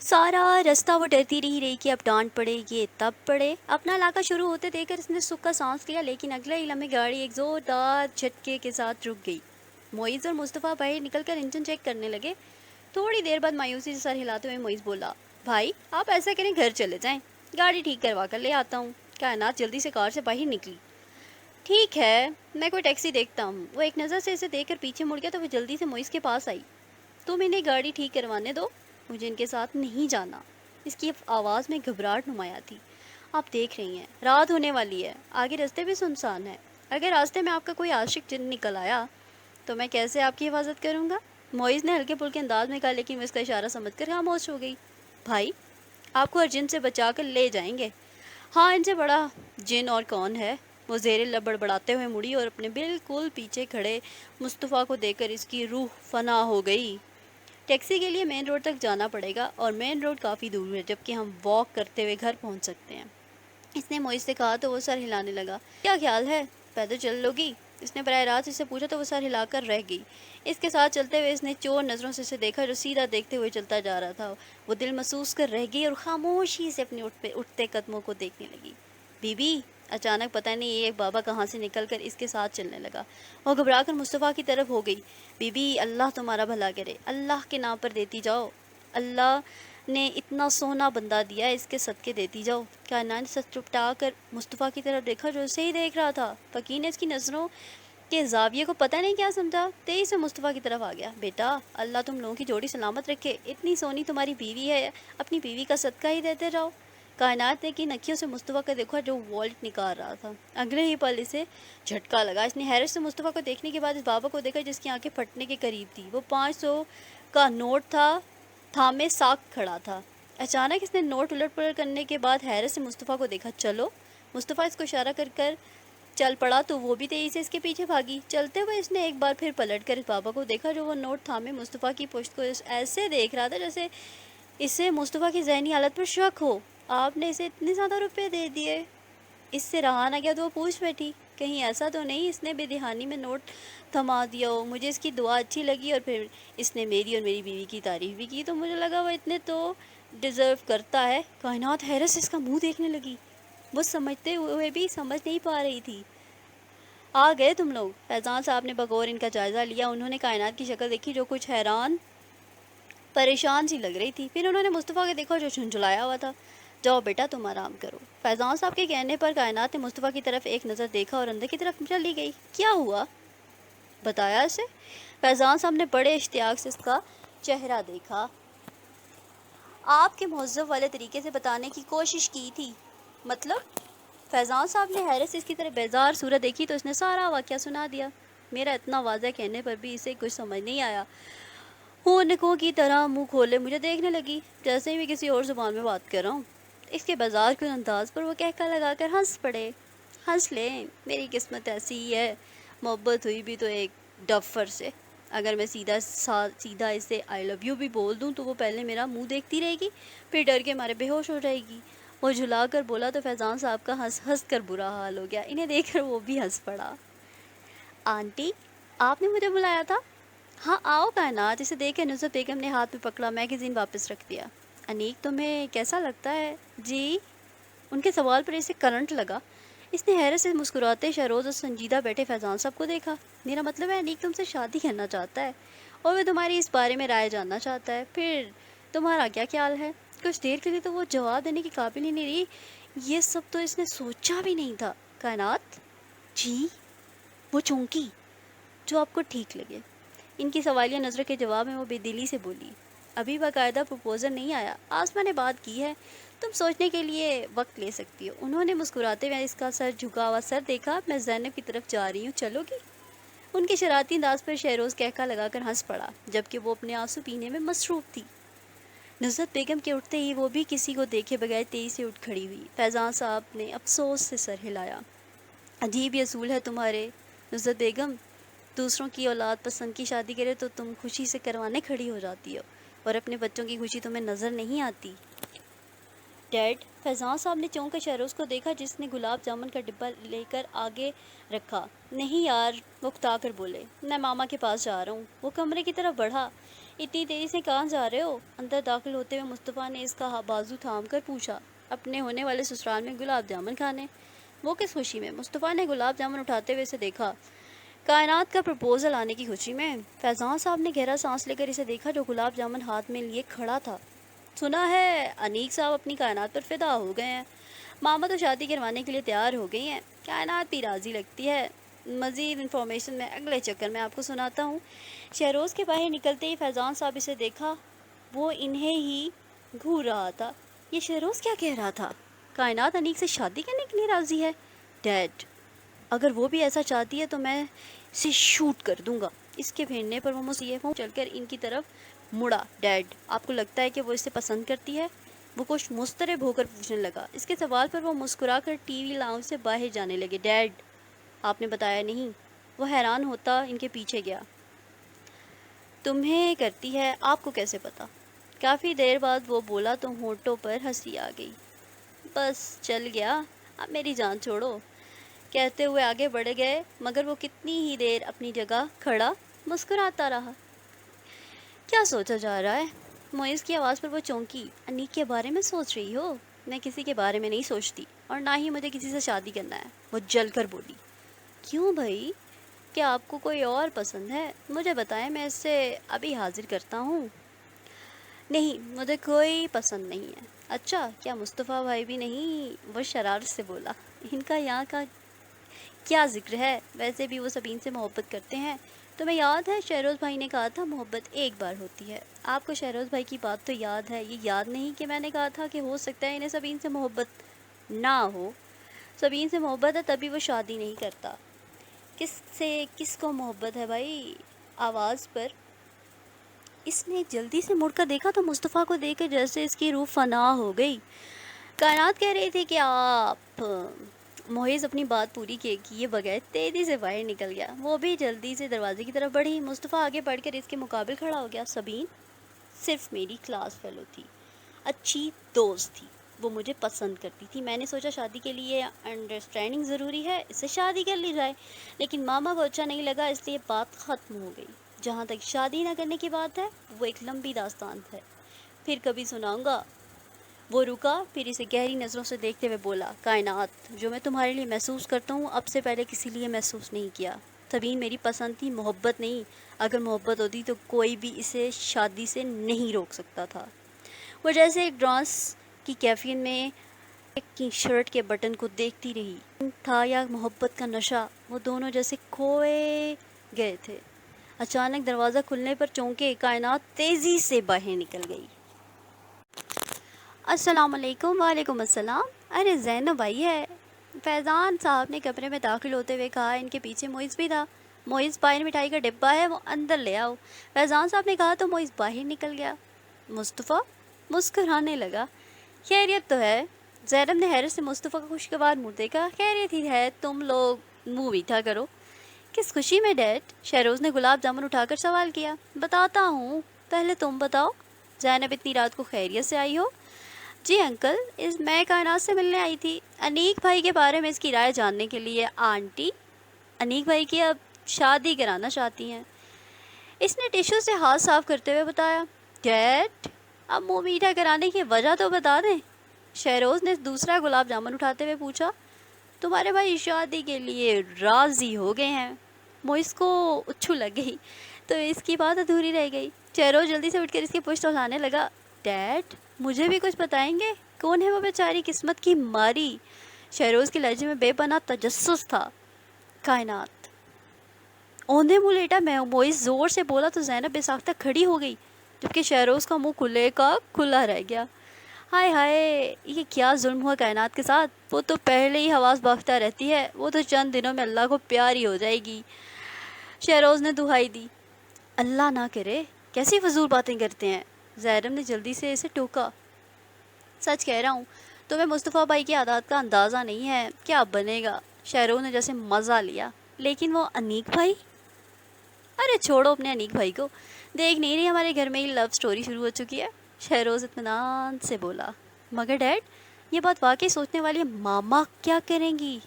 सारा रास्ता वो डरती रही कि अब डांट पड़ेगी तब पड़े। अपना इलाका शुरू होते देखकर इसने सुख का सांस लिया, लेकिन अगले ही लम्हे गाड़ी एक जोरदार झटके के साथ रुक गई। मोइज़ और मुस्तफ़ा बाहर निकलकर इंजन चेक करने लगे। थोड़ी देर बाद मायूसी से सर हिलाते हुए मोइज़ बोला, भाई आप ऐसा करें घर चले जाएं, गाड़ी ठीक करवा कर ले आता हूँ। कायनात जल्दी से कार से बाहर निकली। ठीक है, मैं कोई टैक्सी देखता हूँ। वो एक नज़र से इसे देखकर पीछे मुड़ गया तो वो जल्दी से मोइज़ के पास आई। तुम इन्हें गाड़ी ठीक करवाने दो, मुझे इनके साथ नहीं जाना। इसकी आवाज़ में घबराहट नुमाया थी। आप देख रही हैं रात होने वाली है, आगे रास्ते भी सुनसान है। अगर रास्ते में आपका कोई आशिक जिन निकल आया तो मैं कैसे आपकी हिफाजत करूँगा? मोइज़ ने हल्के फुल्के अंदाज में कहा, लेकिन वो इसका इशारा समझकर खामोश हो गई। भाई आपको हर जिन से बचा कर ले जाएंगे। हाँ, इनसे बड़ा जिन और कौन है? वो ज़ेरे लब बड़बड़ाते हुए मुड़ी और अपने बिल्कुल पीछे खड़े मुस्तफ़ा को देखकर इसकी रूह फना हो गई। टैक्सी के लिए मेन रोड तक जाना पड़ेगा और मेन रोड काफ़ी दूर है, जबकि हम वॉक करते हुए घर पहुंच सकते हैं। इसने मोइज़ से कहा तो वो सर हिलाने लगा। क्या ख्याल है, पैदल चल लोगी? इसने बराह रास्त इससे पूछा तो वो सर हिलाकर रह गई। इसके साथ चलते हुए इसने चोर नज़रों से इसे देखा जो सीधा देखते हुए चलता जा रहा था। वो दिल महसूस कर रह गई और खामोशी से अपने उठते कदमों को देखने लगी। बीबी, अचानक पता नहीं ये एक बाबा कहाँ से निकलकर इसके साथ चलने लगा। वो घबराकर मुस्तफ़ा की तरफ हो गई। बीबी, अल्लाह तुम्हारा भला करे, अल्लाह के नाम पर देती जाओ। अल्लाह ने इतना सोना बंदा दिया, इसके सदके देती जाओ। कायनात ने सर चुपटा कर मुस्तफ़ा की तरफ देखा जो उसे ही देख रहा था। फ़कीर ने इसकी नज़रों के जाविये को पता नहीं क्या समझा, तेजी से मुस्तफ़ा की तरफ आ गया। बेटा, अल्लाह तुम लोगों की जोड़ी सलामत रखे। इतनी सोनी तुम्हारी बीवी है, अपनी बीवी का सदका ही देते जाओ। कायनात ने की नखियों से मुस्तफ़ा को देखा जो वॉल्ट निकाल रहा था। अगले ही पल इसे झटका लगा। इसने हैरत से मुस्तफ़ा को देखने के बाद इस बाबा को देखा जिसकी आंखें फटने के करीब थी। वो 500 का नोट था, थामे साख खड़ा था। अचानक इसने नोट उलट पलट करने के बाद हैरत से मुस्तफ़ा को देखा। चलो। मुस्तफ़ा इसको इशारा कर कर चल पड़ा तो वो भी तेज़ी से इसके पीछे भागी। चलते हुए इसने एक बार फिर पलट कर इस बाबा को देखा जो वो नोट थामे मुस्तफ़ा की पुश्त को ऐसे देख रहा था जैसे इसे मुस्तफ़ा की ज़हनी हालत पर शक हो। आपने इसे इतने ज़्यादा रुपए दे दिए? इससे रहा ना गया तो वो पूछ बैठी, कहीं ऐसा तो नहीं इसने बेदहानी में नोट थमा दिया हो? मुझे इसकी दुआ अच्छी लगी और फिर इसने मेरी और मेरी बीवी की तारीफ़ भी की, तो मुझे लगा वो इतने तो डिज़र्व करता है। कायनात हैरत से इसका मुंह देखने लगी। वो समझते हुए भी समझ नहीं पा रही थी। आ गए तुम लोग? फैज़ान साहब ने बगौर इनका जायज़ा लिया। उन्होंने कायनात की शक्ल देखी जो कुछ हैरान परेशान सी लग रही थी। फिर उन्होंने मुस्तफ़ा को देखा जो झुंझुलाया हुआ था। जाओ बेटा, तुम आराम करो। फैज़ान साहब के कहने पर कायनात ने मुस्तफ़ा की तरफ एक नज़र देखा और अंदर की तरफ चली गई। क्या हुआ, बताया इसे? फैज़ान साहब ने बड़े इश्तियाक से इसका चेहरा देखा। आपके मुहज़्ज़ब वाले तरीके से बताने की कोशिश की थी। मतलब? फैज़ान साहब ने हैरत से इसकी तरफ बेजार सूरत देखी तो इसने सारा वाक़या सुना दिया। मेरा इतना वाज़ह कहने पर भी इसे कुछ समझ नहीं आया। होनकों की तरह मुंह खोले मुझे देखने लगी जैसे ही मैं किसी और ज़ुबान में बात कर रहा हूँ। इसके बाजार के अंदाज पर वो कहका लगाकर हंस पड़े। हंस ले, मेरी किस्मत ऐसी ही है। मोहब्बत हुई भी तो एक डफ़र से। अगर मैं सीधा इसे आई लव यू भी बोल दूँ तो वो पहले मेरा मुंह देखती रहेगी, फिर डर के मारे बेहोश हो जाएगी। वो झुला कर बोला तो फैज़ान साहब का हंस हंस कर बुरा हाल हो गया। इन्हें देखकर वो भी हंस पड़ा। आंटी, आपने मुझे बुलाया था? हाँ आओ कायनात। इसे देख कर नुसरत बेगम ने हाथ में पकड़ा मैगज़ीन वापस रख दिया। अनीक, तुम्हें कैसा लगता है? जी। उनके सवाल पर इसे करंट लगा। इसने हैरत से मुस्कुराते शहरोज़ और संजीदा बैठे फैज़ान साहब को देखा। मेरा मतलब है अनीक तुमसे शादी करना चाहता है और वह तुम्हारी इस बारे में राय जानना चाहता है। फिर तुम्हारा क्या ख्याल है? कुछ देर के लिए तो वो जवाब देने की काबिल ही नहीं रही। ये सब तो इसने सोचा भी नहीं था। कायनात जी, वो चौंकी। जो आपको ठीक लगे। इनकी सवालिया नज़रों के जवाब में वो बेदिली से बोली, अभी बाकायदा प्रपोज़ल नहीं आया, आसमा ने बात की है, तुम सोचने के लिए वक्त ले सकती हो। उन्होंने मुस्कुराते हुए इसका सर झुका हुआ सर देखा। मैं ज़ैनब की तरफ जा रही हूँ, चलोगी? उनके शरारती अंदाज पर शहरोज़ कहका लगाकर हंस पड़ा, जबकि वो अपने आंसू पीने में मसरूफ़ थी। नुसरत बेगम के उठते ही वो भी किसी को देखे बगैर तेज़ी से उठ खड़ी हुई। फैज़ान साहब ने अफसोस से सर हिलाया। अजीब ये असूल है तुम्हारे नुसरत बेगम, दूसरों की औलाद पसंद की शादी करे तो तुम खुशी से करवाने खड़ी हो जाती हो और अपने बच्चों की खुशी तुम्हें नज़र नहीं आती। डैड, फैज़ान साहब ने चौंक कर शहरोज़ को देखा जिसने गुलाब जामुन का डिब्बा लेकर आगे रखा। नहीं यार, वो उकता कर बोले, मैं मामा के पास जा रहा हूँ। वो कमरे की तरफ बढ़ा। اتنی देरी से कहाँ जा रहे हो? अंदर दाखिल होते हुए मुस्तफ़ा ने इसका बाजू थाम कर पूछा। अपने होने वाले ससुराल में गुलाब जामुन खाने। वो किस खुशी में? मुस्तफ़ा ने गुलाब जामुन उठाते हुए इसे देखा। कायनात का प्रपोजल आने की खुशी में। फैज़ान साहब ने गहरा सांस लेकर इसे देखा जो गुलाब जामुन हाथ में लिए खड़ा था। सुना है अनीक साहब अपनी कायनात पर फिदा हो गए हैं। मामा तो शादी करवाने के लिए तैयार हो गई हैं। कायनात भी राज़ी लगती है। मज़ीद इन्फॉर्मेशन मैं अगले चक्कर में आपको सुनाता हूँ। शहरोज़ के बाहर निकलते ही फैज़ान साहब इसे देखा। वो इन्हें ही घूर रहा था। ये शहरोज़ क्या कह रहा था? कायनात अनीक से शादी करने के लिए राज़ी है? डैड, अगर वो भी ऐसा चाहती है तो मैं इसे शूट कर दूंगा। इसके भिड़ने पर वो मुझे चलकर इनकी तरफ मुड़ा। डैड, आपको लगता है कि वो इसे पसंद करती है? वो कुछ मुस्तरब होकर पूछने लगा। इसके सवाल पर वो मुस्कुरा कर टीवी लाउंज से बाहर जाने लगे। डैड, आपने बताया नहीं। वो हैरान होता इनके पीछे गया। तुम्हें करती है, आपको कैसे पता? काफ़ी देर बाद वो बोला तो होंठों पर हंसी आ गई। बस चल गया, अब मेरी जान छोड़ो, कहते हुए आगे बढ़ गए, मगर वो कितनी ही देर अपनी जगह खड़ा मुस्कुराता रहा। क्या सोचा जा रहा है? मोइज़ की आवाज़ पर वो चौंकी। अनीक के बारे में सोच रही हो? मैं किसी के बारे में नहीं सोचती, और ना ही मुझे किसी से शादी करना है, वो जलकर बोली। क्यों भाई, क्या आपको कोई और पसंद है? मुझे बताएं, मैं इससे अभी हाजिर करता हूँ। नहीं, मुझे कोई पसंद नहीं है। अच्छा, क्या मुस्तफ़ा भाई भी नहीं? वो शरारत से बोला। इनका यहाँ का क्या जिक्र है, वैसे भी वो सबीन से मोहब्बत करते हैं। तुम्हें याद है शहरोज़ भाई ने कहा था मोहब्बत एक बार होती है। आपको शहरोज़ भाई की बात तो याद है, ये याद नहीं कि मैंने कहा था कि हो सकता है इन्हें सबीन से मोहब्बत ना हो। सबीन से मोहब्बत है तभी वो शादी नहीं करता। किससे, किसको मोहब्बत है भाई? आवाज़ पर इसने जल्दी से मुड़कर देखा तो मुस्तफ़ा को देखकर जैसे इसकी रूह फना हो गई। कायनात कह रही थी कि आप। मोइज़ अपनी बात पूरी किए बगैर तेज़ी से बाहर निकल गया। वो भी जल्दी से दरवाजे की तरफ बढ़ी। मुस्तफ़ा आगे बढ़कर इसके मुकाबिल खड़ा हो गया। सबीन सिर्फ मेरी क्लास फेलो थी, अच्छी दोस्त थी, वो मुझे पसंद करती थी। मैंने सोचा शादी के लिए अंडरस्टैंडिंग ज़रूरी है, इससे शादी कर ली जाए, लेकिन मामा को अच्छा नहीं लगा, इसलिए बात ख़त्म हो गई। जहाँ तक शादी ना करने की बात है, वो एक लंबी दास्तान है, फिर कभी सुनाऊंगा। वो रुका, फिर इसे गहरी नज़रों से देखते हुए बोला, कायनात, जो मैं तुम्हारे लिए महसूस करता हूँ अब से पहले किसी लिए महसूस नहीं किया। तबीन मेरी पसंद थी, मोहब्बत नहीं। अगर मोहब्बत होती तो कोई भी इसे शादी से नहीं रोक सकता था। वो जैसे एक डांस की कैफियत में एक की शर्ट के बटन को देखती रही था, या मोहब्बत का नशा, वो दोनों जैसे खोए गए थे। अचानक दरवाज़ा खुलने पर चौंके कायनात तेज़ी से बाहर निकल गई। अस्सलामुअलैकुम। वालेकुम अस्सलाम। अरे ज़ैनब भाई है। फैज़ान साहब ने कमरे में दाखिल होते हुए कहा। इनके पीछे मोइज़ भी था। मोइज़, बाहर मिठाई का डिब्बा है, वो अंदर ले आओ। फैज़ान साहब ने कहा तो मोइज़ बाहर निकल गया। मुस्तफ़ा मुस्कुराने लगा। खैरियत तो है? ज़ैनब ने हैरत से मुस्तफ़ा का खुशगवार मुँह देखा। खैरियत ही है, तुम लोग मुँह मीठा करो। किस खुशी में डैड? शहरोज़ ने गुलाब जामुन उठाकर सवाल किया। बताता हूँ, पहले तुम बताओ, ज़ैनब इतनी रात को खैरियत से आई हो? जी अंकल, मैं कायनात से मिलने आई थी, अनीक भाई के बारे में इसकी राय जानने के लिए। आंटी अनीक भाई की अब शादी कराना चाहती हैं, इसने टिश्यू से हाथ साफ करते हुए बताया। डैड, अब मुँह मीठा कराने की वजह तो बता दें। शहरोज़ ने दूसरा गुलाब जामुन उठाते हुए पूछा। तुम्हारे भाई शादी के लिए राज़ी हो गए हैं। मोइस को उच्छू लग गई तो इसकी बात अधूरी रह गई। शहरोज़ जल्दी से उठकर इसकी पुश्त उठाने लगा। डैड, मुझे भी कुछ बताएंगे, कौन है वो बेचारी किस्मत की मारी? शहरोज़ के लहजे में बेपनाह तजस्सुस था। कायनात। औंधे मुँह लेटा मैं मोइस ज़ोर से बोला तो ज़ैनब बेसाख्ता खड़ी हो गई, जबकि शहरोज़ का मुंह खुले का खुला रह गया। हाय हाय, ये क्या जुल्म हुआ कायनात के साथ। वो तो पहले ही हवास बांटता रहती है, वो तो चंद दिनों में अल्लाह को प्यारी हो जाएगी। शहरोज़ ने दुहाई दी। अल्लाह ना करे, कैसी फजूल बातें करते हैं। ज़ैनब ने जल्दी से इसे टोका। सच कह रहा हूँ, तुम्हें मुस्तफ़ा भाई की आदत का अंदाज़ा नहीं है, क्या बनेगा। शहरोज़ ने जैसे मज़ा लिया। लेकिन वो अनीक भाई? अरे छोड़ो अपने अनीक भाई को, देख नहीं रही हमारे घर में ही लव स्टोरी शुरू हो चुकी है। शहरोज़ इत्मीनान से बोला। मगर डैड, ये बात वाकई सोचने वाली है, मामा क्या करेंगी?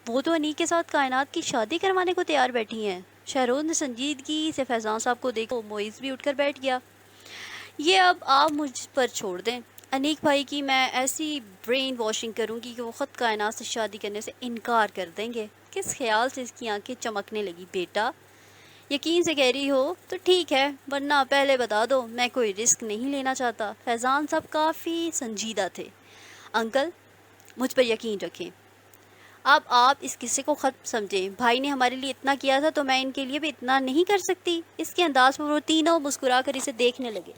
वो तो अनीक के साथ कायनात की शादी करवाने को तैयार बैठी हैं। شہروز نے سنجیدگی سے فیضان صاحب کو دیکھا، معیز بھی اٹھ کر بیٹھ گیا۔ یہ اب آپ مجھ پر چھوڑ دیں، انیک بھائی کی میں ایسی برین واشنگ کروں گی کہ وہ خود کائنات سے شادی کرنے سے انکار کر دیں گے۔ کس خیال سے اس کی آنکھیں چمکنے لگی۔ بیٹا یقین سے کہہ رہی ہو تو ٹھیک ہے، ورنہ پہلے بتا دو، میں کوئی رسک نہیں لینا چاہتا۔ فیضان صاحب کافی سنجیدہ تھے۔ انکل مجھ پر یقین رکھیں، اب آپ اس قصے کو ختم سمجھیں۔ بھائی نے ہمارے لیے اتنا کیا تھا تو میں ان کے لیے بھی اتنا نہیں کر سکتی؟ اس کے انداز پر وہ تینوں مسکرا کر اسے دیکھنے لگے۔